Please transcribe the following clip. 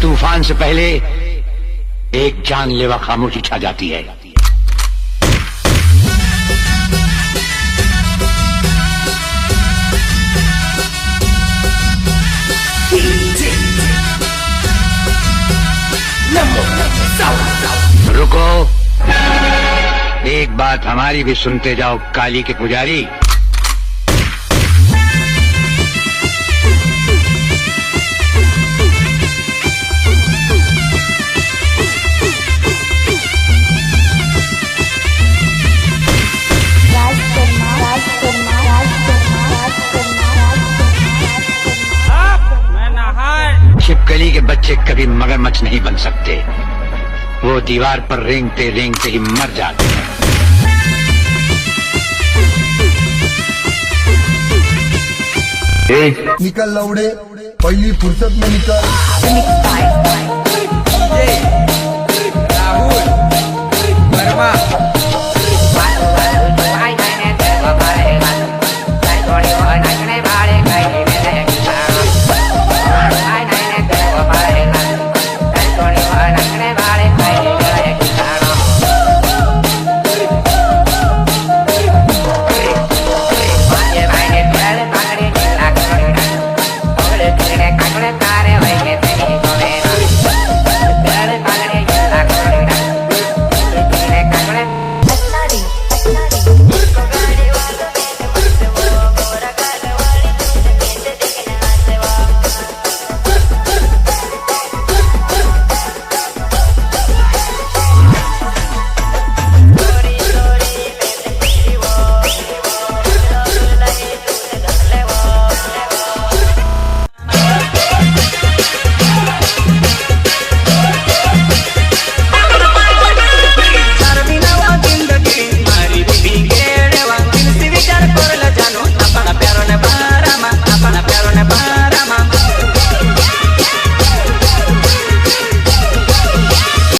तूफान से पहले एक जानलेवा खामोशी छा जाती है। रुको, एक बात हमारी भी सुनते जाओ काली के पुजारी। छिपकली के बच्चे कभी मगरमच्छ नहीं बन सकते, वो दीवार पर रेंगते रेंगते ही मर जाते हैं। निकल लौड़े, पहली फुर्सत में निकल। राहुल